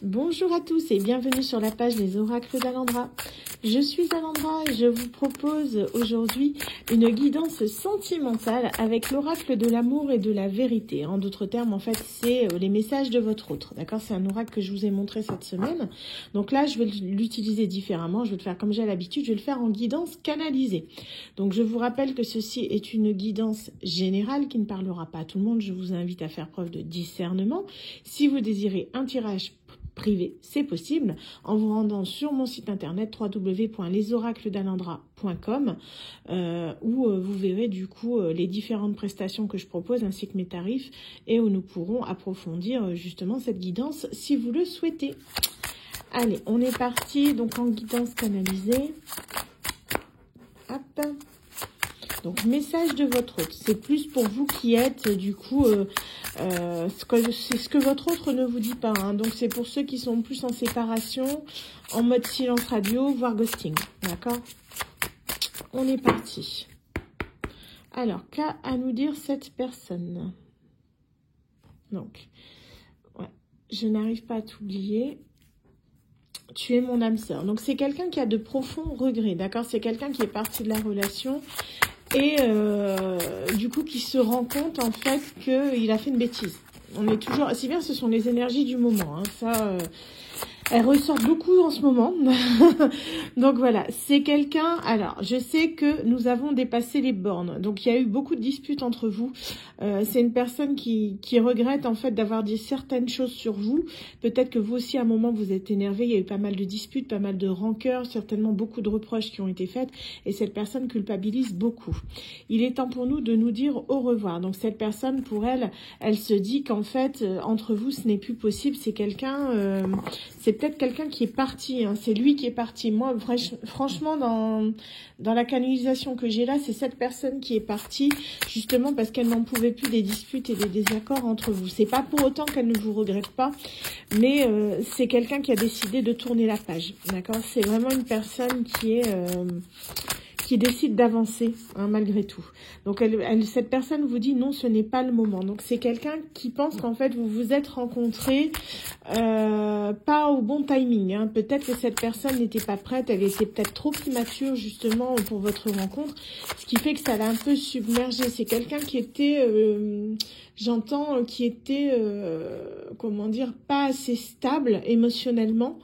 Bonjour à tous et bienvenue sur la page des oracles d'Alendra. Je suis Alendra et je vous propose aujourd'hui une guidance sentimentale avec l'oracle de l'amour et de la vérité. En d'autres termes, en fait, c'est les messages de votre autre. D'accord? C'est un oracle que je vous ai montré cette semaine. Donc là, je vais l'utiliser différemment. Je vais le faire comme j'ai l'habitude. Je vais le faire en guidance canalisée. Donc je vous rappelle que ceci est une guidance générale qui ne parlera pas à tout le monde. Je vous invite à faire preuve de discernement. Si vous désirez un tirage privé, c'est possible en vous rendant sur mon site internet www.lesoracledalendra.com où vous verrez du coup les différentes prestations que je propose ainsi que mes tarifs et où nous pourrons approfondir justement cette guidance si vous le souhaitez. Allez, on est parti donc en guidance canalisée. Hop. Donc, message de votre autre. C'est plus pour vous qui êtes, du coup, c'est ce que votre autre ne vous dit pas. Hein. Donc, c'est pour ceux qui sont plus en séparation, en mode silence radio, voire ghosting. D'accord? On est parti. Alors, qu'a à nous dire cette personne? Donc, ouais, je n'arrive pas à t'oublier. Tu es mon âme sœur. Donc, c'est quelqu'un qui a de profonds regrets. D'accord? C'est quelqu'un qui est parti de la relation. Et du coup, qui se rend compte, en fait, qu'il a fait une bêtise. On est toujours... Si bien, ce sont les énergies du moment. Hein. Ça, elles ressortent beaucoup en ce moment. Donc voilà, c'est quelqu'un... Alors, je sais que nous avons dépassé les bornes. Donc, il y a eu beaucoup de disputes entre vous. C'est une personne qui regrette, en fait, d'avoir dit certaines choses sur vous. Peut-être que vous aussi, à un moment, vous êtes énervé. Il y a eu pas mal de disputes, pas mal de rancœurs, certainement beaucoup de reproches qui ont été faites. Et cette personne culpabilise beaucoup. Il est temps pour nous de nous dire au revoir. Donc, cette personne, pour elle, elle se dit qu'en fait, entre vous, ce n'est plus possible. C'est quelqu'un... c'est peut-être quelqu'un qui est parti, hein. C'est lui qui est parti. Moi, franchement, dans la canalisation que j'ai là, c'est cette personne qui est partie, justement parce qu'elle n'en pouvait plus des disputes et des désaccords entre vous. C'est pas pour autant qu'elle ne vous regrette pas, mais c'est quelqu'un qui a décidé de tourner la page. D'accord? C'est vraiment une personne qui décide d'avancer, hein, malgré tout. Donc, cette personne vous dit non, ce n'est pas le moment. Donc, c'est quelqu'un qui pense qu'en fait, vous vous êtes rencontrés pas au bon timing. Hein. Peut-être que cette personne n'était pas prête, elle était peut-être trop immature justement pour votre rencontre, ce qui fait que ça l'a un peu submergé. C'est quelqu'un qui était, j'entends, qui était, comment dire, pas assez stable émotionnellement.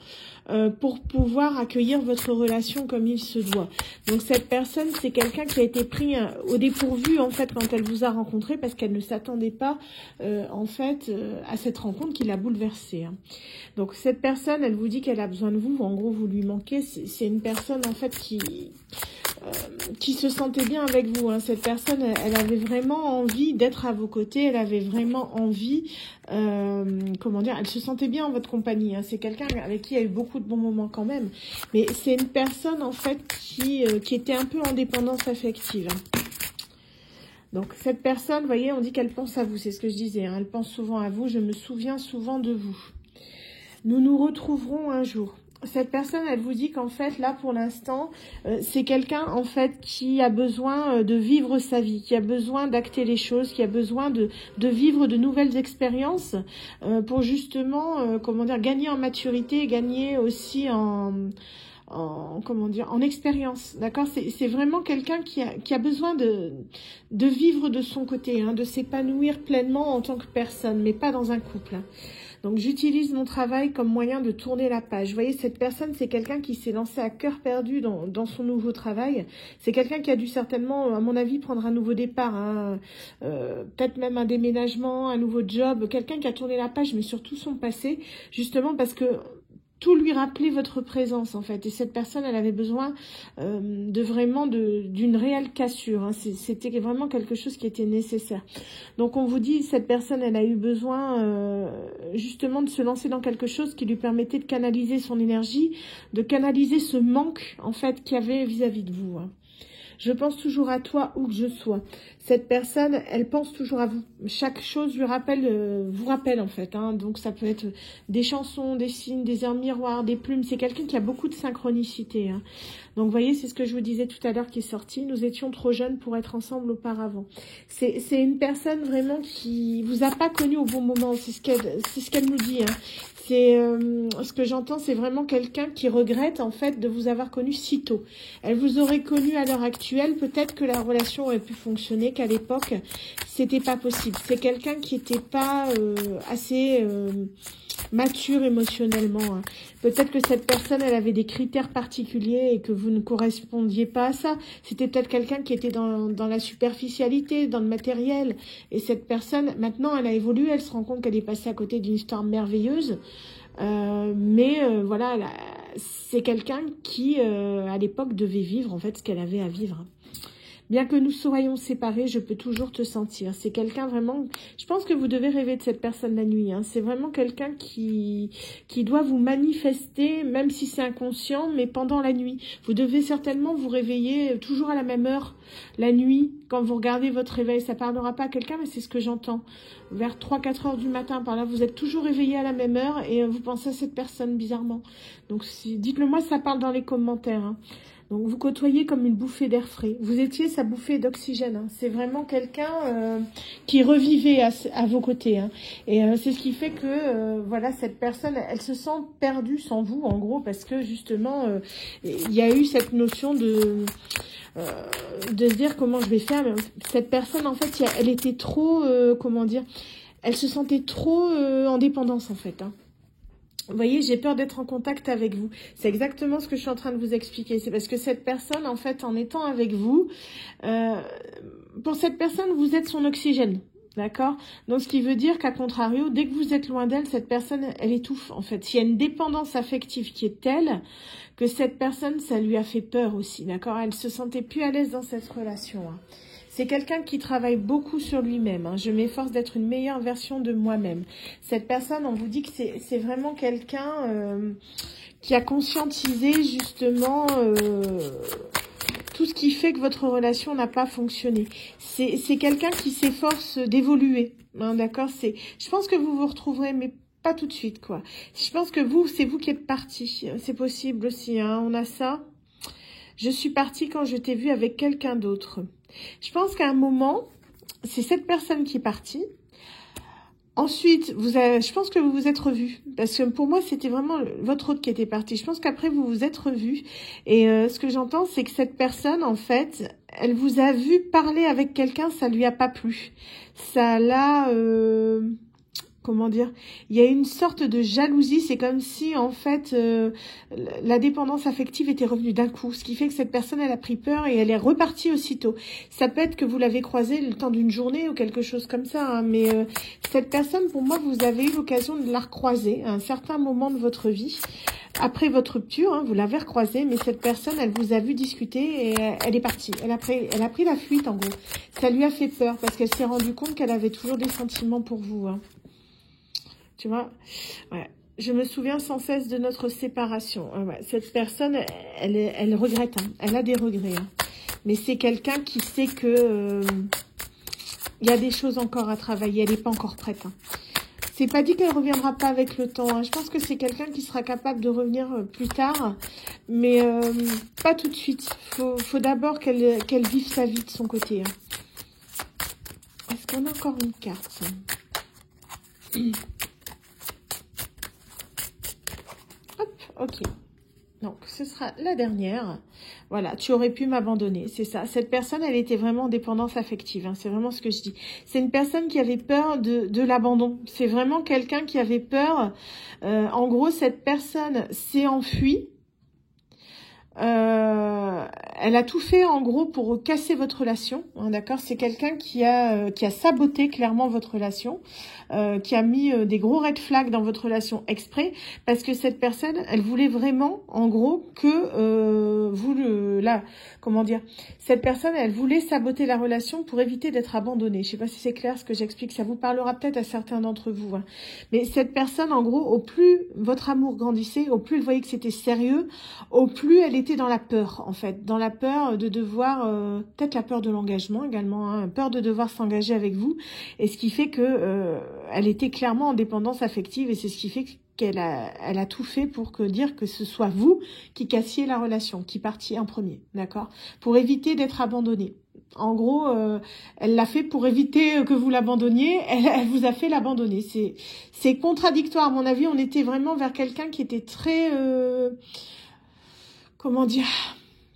Pour pouvoir accueillir votre relation comme il se doit. Donc cette personne, c'est quelqu'un qui a été pris au dépourvu en fait quand elle vous a rencontré parce qu'elle ne s'attendait pas en fait à cette rencontre qui l'a bouleversée. Hein. Donc cette personne, elle vous dit qu'elle a besoin de vous. En gros, vous lui manquez. C'est une personne en fait qui se sentait bien avec vous. Hein. Cette personne, elle avait vraiment envie d'être à vos côtés. Elle avait vraiment envie, comment dire, elle se sentait bien en votre compagnie. Hein. C'est quelqu'un avec qui il y a eu beaucoup de bons moments quand même. Mais c'est une personne en fait qui était un peu en dépendance affective. Hein. Donc cette personne, vous voyez, on dit qu'elle pense à vous. C'est ce que je disais. Hein. Elle pense souvent à vous. Je me souviens souvent de vous. Nous nous retrouverons un jour. Cette personne, elle vous dit qu'en fait, là, pour l'instant, c'est quelqu'un, en fait, qui a besoin de vivre sa vie, qui a besoin d'acter les choses, qui a besoin de vivre de nouvelles expériences pour justement, comment dire, gagner en maturité, gagner aussi comment dire, en expérience, d'accord? C'est vraiment quelqu'un qui a besoin de vivre de son côté, hein, de s'épanouir pleinement en tant que personne, mais pas dans un couple. Hein. Donc, j'utilise mon travail comme moyen de tourner la page. Vous voyez, cette personne, c'est quelqu'un qui s'est lancé à cœur perdu dans son nouveau travail. C'est quelqu'un qui a dû certainement, à mon avis, prendre un nouveau départ. Hein. Peut-être même un déménagement, un nouveau job. Quelqu'un qui a tourné la page, mais surtout son passé, justement parce que tout lui rappelait votre présence en fait, et cette personne elle avait besoin d'une réelle cassure, hein. C'était vraiment quelque chose qui était nécessaire. Donc on vous dit, cette personne elle a eu besoin justement de se lancer dans quelque chose qui lui permettait de canaliser son énergie, de canaliser ce manque en fait qu'il y avait vis-à-vis de vous, hein. Je pense toujours à toi où que je sois. Cette personne, elle pense toujours à vous. Chaque chose lui rappelle, vous rappelle en fait. Hein. Donc ça peut être des chansons, des signes, des heures miroirs, des plumes. C'est quelqu'un qui a beaucoup de synchronicité. Hein. Donc vous voyez, c'est ce que je vous disais tout à l'heure qui est sorti. Nous étions trop jeunes pour être ensemble auparavant. C'est une personne qui vous a pas connu au bon moment. C'est ce qu'elle nous dit. Hein. C'est ce que j'entends, c'est vraiment quelqu'un qui regrette en fait de vous avoir connu si tôt. Elle vous aurait connu à l'heure actuelle, peut-être que la relation aurait pu fonctionner, qu'à l'époque c'était pas possible. C'est quelqu'un qui n'était pas assez mature émotionnellement. Hein. Peut-être que cette personne, elle avait des critères particuliers et que vous ne correspondiez pas à ça. C'était peut-être quelqu'un qui était dans la superficialité, dans le matériel. Et cette personne, maintenant, elle a évolué, elle se rend compte qu'elle est passée à côté d'une histoire merveilleuse. Voilà, c'est quelqu'un qui, à l'époque, devait vivre en fait ce qu'elle avait à vivre. Bien que nous soyons séparés, je peux toujours te sentir. C'est quelqu'un vraiment... Je pense que vous devez rêver de cette personne la nuit. Hein. C'est vraiment quelqu'un qui doit vous manifester, même si c'est inconscient, mais pendant la nuit. Vous devez certainement vous réveiller toujours à la même heure, la nuit, quand vous regardez votre réveil. Ça ne parlera pas à quelqu'un, mais c'est ce que j'entends. Vers 3-4 heures du matin, par là, vous êtes toujours réveillé à la même heure et vous pensez à cette personne bizarrement. Donc, dites-le moi, ça parle dans les commentaires. Hein. Donc, vous côtoyez comme une bouffée d'air frais. Vous étiez sa bouffée d'oxygène. Hein. C'est vraiment quelqu'un qui revivait à vos côtés. Hein. Et c'est ce qui fait que, voilà, cette personne, elle se sent perdue sans vous, en gros, parce que, justement, il y a eu cette notion de se dire comment je vais faire. Mais cette personne, en fait, elle était trop, comment dire, elle se sentait trop en dépendance, en fait. Hein. Vous voyez, j'ai peur d'être en contact avec vous. C'est exactement ce que je suis en train de vous expliquer. C'est parce que cette personne, en fait, en étant avec vous, pour cette personne, vous êtes son oxygène. D'accord? Donc, ce qui veut dire qu'à contrario, dès que vous êtes loin d'elle, cette personne, elle étouffe, en fait. Il y a une dépendance affective qui est telle que cette personne, ça lui a fait peur aussi. D'accord? Elle se sentait plus à l'aise dans cette relation. Hein. C'est quelqu'un qui travaille beaucoup sur lui-même. Hein. Je m'efforce d'être une meilleure version de moi-même. Cette personne, on vous dit que c'est vraiment quelqu'un qui a conscientisé justement tout ce qui fait que votre relation n'a pas fonctionné. C'est quelqu'un qui s'efforce d'évoluer. Hein, d'accord? Je pense que vous vous retrouverez, mais pas tout de suite, quoi. Je pense que c'est vous qui êtes parti. C'est possible aussi. Hein. On a ça. Je suis partie quand je t'ai vu avec quelqu'un d'autre. Je pense qu'à un moment, c'est cette personne qui est partie. Ensuite, je pense que vous vous êtes revus. Parce que pour moi, c'était vraiment votre autre qui était parti. Je pense qu'après, vous vous êtes revus. Et ce que j'entends, c'est que cette personne, en fait, elle vous a vu parler avec quelqu'un, ça lui a pas plu. Ça l'a... comment dire, il y a une sorte de jalousie, c'est comme si en fait la dépendance affective était revenue d'un coup, ce qui fait que cette personne elle a pris peur et elle est repartie aussitôt. Ça peut être que vous l'avez croisée le temps d'une journée ou quelque chose comme ça, hein, mais cette personne, pour moi, vous avez eu l'occasion de la recroiser à un certain moment de votre vie. Après votre rupture, hein, vous l'avez recroisée, mais cette personne, elle vous a vu discuter et elle est partie. Elle a pris la fuite en gros. Ça lui a fait peur parce qu'elle s'est rendue compte qu'elle avait toujours des sentiments pour vous. Hein. Tu vois, ouais. Je me souviens sans cesse de notre séparation. Ouais. Cette personne, elle regrette. Hein. Elle a des regrets. Hein. Mais c'est quelqu'un qui sait que il y a des choses encore à travailler. Elle n'est pas encore prête. Hein. C'est pas dit qu'elle reviendra pas avec le temps. Hein. Je pense que c'est quelqu'un qui sera capable de revenir plus tard. Mais pas tout de suite. Faut d'abord qu'elle vive sa vie de son côté. Hein. Est-ce qu'on a encore une carte? Ok, donc ce sera la dernière. Voilà, tu aurais pu m'abandonner, c'est ça. Cette personne, elle était vraiment en dépendance affective, hein, c'est vraiment ce que je dis. C'est une personne qui avait peur de l'abandon. C'est vraiment quelqu'un qui avait peur. En gros, cette personne s'est enfuie. Elle a tout fait en gros pour casser votre relation, hein, d'accord? C'est quelqu'un qui a saboté clairement votre relation, qui a mis des gros red flags dans votre relation exprès, parce que cette personne, elle voulait vraiment, en gros, que comment dire, cette personne, elle voulait saboter la relation pour éviter d'être abandonnée. Je sais pas si c'est clair ce que j'explique, ça vous parlera peut-être à certains d'entre vous. Hein. Mais cette personne, en gros, au plus votre amour grandissait, au plus elle voyait que c'était sérieux, au plus elle était était dans la peur, en fait. Dans la peur de devoir, peut-être la peur de l'engagement également, hein, peur de devoir s'engager avec vous. Et ce qui fait que elle était clairement en dépendance affective. Et c'est ce qui fait qu'elle elle a tout fait pour dire que ce soit vous qui cassiez la relation, qui partiez en premier, d'accord? Pour éviter d'être abandonné. En gros, elle l'a fait pour éviter que vous l'abandonniez. Elle vous a fait l'abandonner. C'est contradictoire. À mon avis, on était vraiment vers quelqu'un qui était très... comment dire,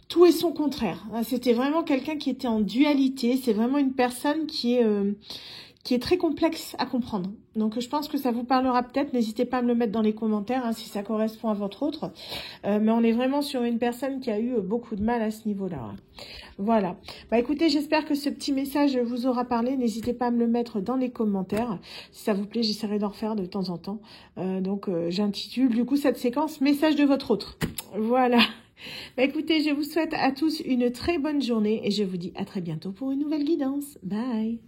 tout et son contraire. C'était vraiment quelqu'un qui était en dualité. C'est vraiment une personne qui est très complexe à comprendre. Donc, je pense que ça vous parlera peut-être. N'hésitez pas à me le mettre dans les commentaires hein, si ça correspond à votre autre. Mais on est vraiment sur une personne qui a eu beaucoup de mal à ce niveau-là. Voilà. Bah écoutez, j'espère que ce petit message vous aura parlé. N'hésitez pas à me le mettre dans les commentaires. Si ça vous plaît, j'essaierai d'en refaire de temps en temps. J'intitule du coup cette séquence « Message de votre autre ». Voilà. Bah écoutez, je vous souhaite à tous une très bonne journée et je vous dis à très bientôt pour une nouvelle guidance. Bye.